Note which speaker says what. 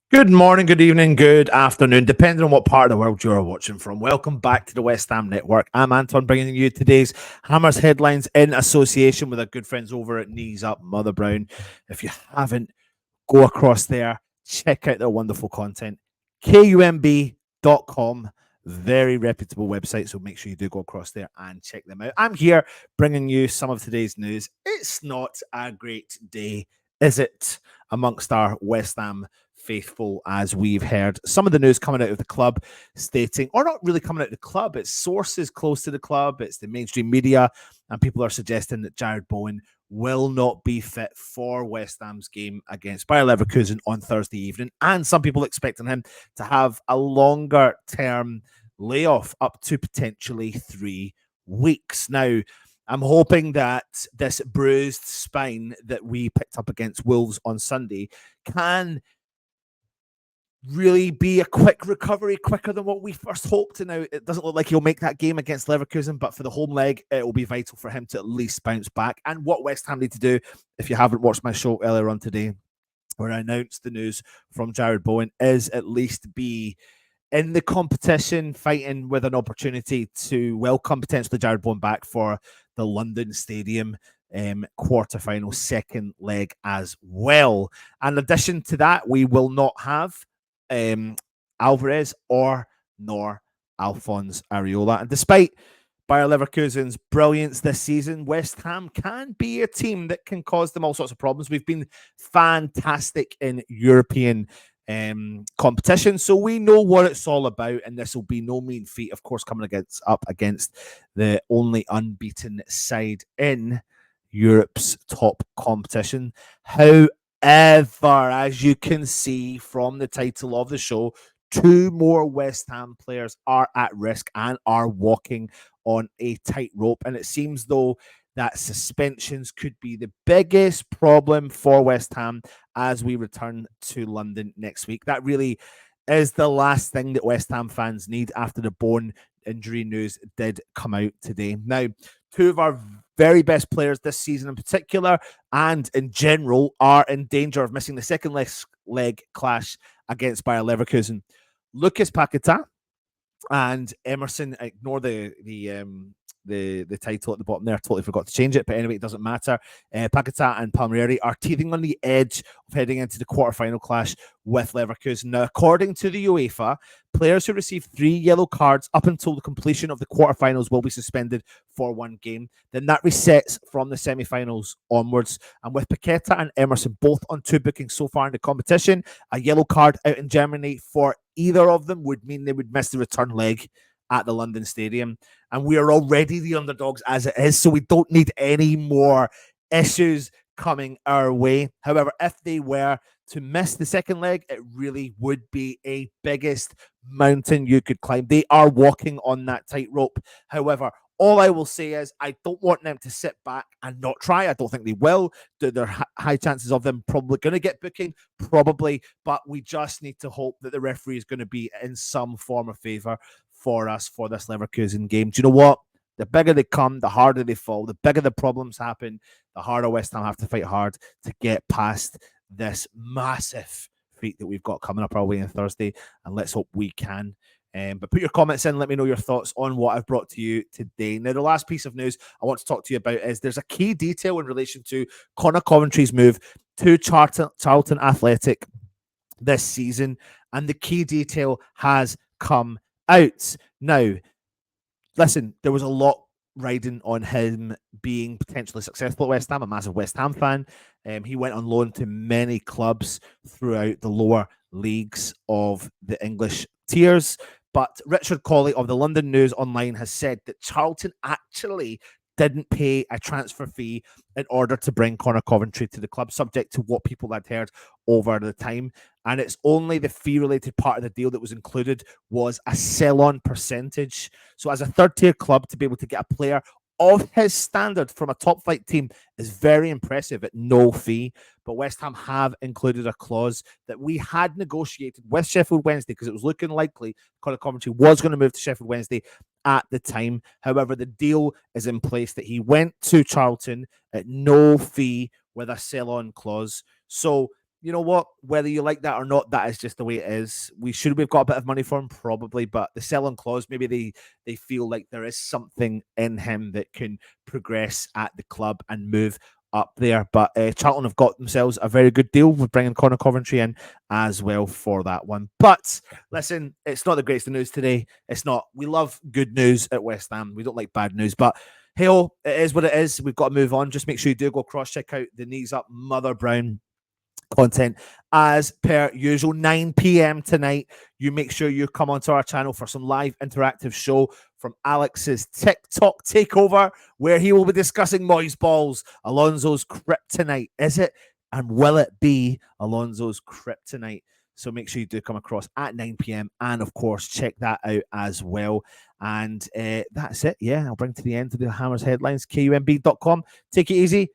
Speaker 1: Good morning, good evening, good afternoon, depending on what part of the world you're watching from. Welcome back to the West Ham Network. I'm Anton, bringing you today's Hammers headlines in association with our good friends over at Knees Up Mother Brown. If you haven't, go across there, check out their wonderful content. KUMB.com, very reputable website, so make sure you do go across there and check them out. I'm here bringing you some of today's news. It's not a great day, is it, amongst our West Ham faithful, as we've heard some of the news coming out of the club stating, or not really coming out of the club, it's sources close to the club, it's the mainstream media, and people are suggesting that Jared Bowen will not be fit for West Ham's game against Bayer Leverkusen on Thursday evening, and some people expecting him to have a longer term layoff up to potentially 3 weeks. Now, I'm hoping that this bruised spine that we picked up against Wolves on Sunday can really be a quick recovery, quicker than what we first hoped. And now it doesn't look like he'll make that game against Leverkusen, but for the home leg, it will be vital for him to at least bounce back. And what West Ham need to do, if you haven't watched my show earlier on today, where I announced the news from Jared Bowen, is at least be in the competition, fighting with an opportunity to welcome potentially Jared Bowen back for the London Stadium quarterfinal second leg as well. And in addition to that, we will not have Alvarez nor Alphonse Areola. And despite Bayer Leverkusen's brilliance this season, West Ham can be a team that can cause them all sorts of problems. We've been fantastic in European competition, so we know what it's all about, and this will be no mean feat, of course, coming up against the only unbeaten side in Europe's top competition. However, as you can see from the title of the show, 2 more West Ham players are at risk and are walking on a tightrope, and it seems though that suspensions could be the biggest problem for West Ham as we return to London next week. That really is the last thing that West Ham fans need after the Bowen injury news did come out today. Now, 2 of our very best players this season in particular and in general are in danger of missing the second leg clash against Bayer Leverkusen. Lucas Paquetá and Emerson, ignore the title at the bottom there. I totally forgot to change it, but anyway, it doesn't matter. Paquetá and Palmieri are teething on the edge of heading into the quarterfinal clash with Leverkusen. Now, according to the UEFA, players who receive 3 yellow cards up until the completion of the quarterfinals will be suspended for 1 game. Then that resets from the semi-finals onwards. And with Paquetá and Emerson both on 2 bookings so far in the competition, a yellow card out in Germany for either of them would mean they would miss the return leg at the London Stadium. And we are already the underdogs as it is, so we don't need any more issues coming our way. However, if they were to miss the second leg, it really would be a biggest mountain you could climb. They are walking on that tightrope. However, all I will say is I don't want them to sit back and not try. I don't think they will. There are high chances of them probably going to get booking, probably, but we just need to hope that the referee is going to be in some form of favour for us for this Leverkusen game. Do you know what? The bigger they come, the harder they fall. The bigger the problems happen, the harder West Ham have to fight hard to get past this massive feat that we've got coming up our way on Thursday, and let's hope we can. But put your comments in, let me know your thoughts on what I've brought to you today. Now, the last piece of news I want to talk to you about is there's a key detail in relation to Connor Coventry's move to Charlton Athletic this season, and the key detail has come out. Now, listen, there was a lot riding on him being potentially successful at West Ham, a massive West Ham fan. He went on loan to many clubs throughout the lower leagues of the English tiers. But Richard Colley of the London News Online has said that Charlton actually didn't pay a transfer fee in order to bring Connor Coventry to the club, subject to what people had heard over the time. And it's only the fee-related part of the deal that was included was a sell-on percentage. So as a third-tier club, to be able to get a player of his standard from a top flight team is very impressive at no fee. But West Ham have included a clause that we had negotiated with Sheffield Wednesday because it was looking likely Conor Coventry was going to move to Sheffield Wednesday at the time. However, the deal is in place that he went to Charlton at no fee with a sell-on clause. So, you know what? Whether you like that or not, that is just the way it is. We've got a bit of money for him, probably, but the sell-on clause, maybe they feel like there is something in him that can progress at the club and move up there. But Charlton have got themselves a very good deal with bringing Conor Coventry in as well for that one. But listen, it's not the greatest of news today. It's not. We love good news at West Ham. We don't like bad news, but hey, it is what it is. We've got to move on. Just make sure you do go check out the Knees Up Mother Brown content as per usual. 9 p.m. tonight. You make sure you come onto our channel for some live interactive show from Alex's TikTok takeover, where he will be discussing Moyes balls, Alonso's kryptonite. Is it and will it be Alonso's kryptonite? So make sure you do come across at 9 p.m. and of course check that out as well. And that's it. Yeah, I'll bring to the end of the Hammers headlines. KUMB.com. Take it easy.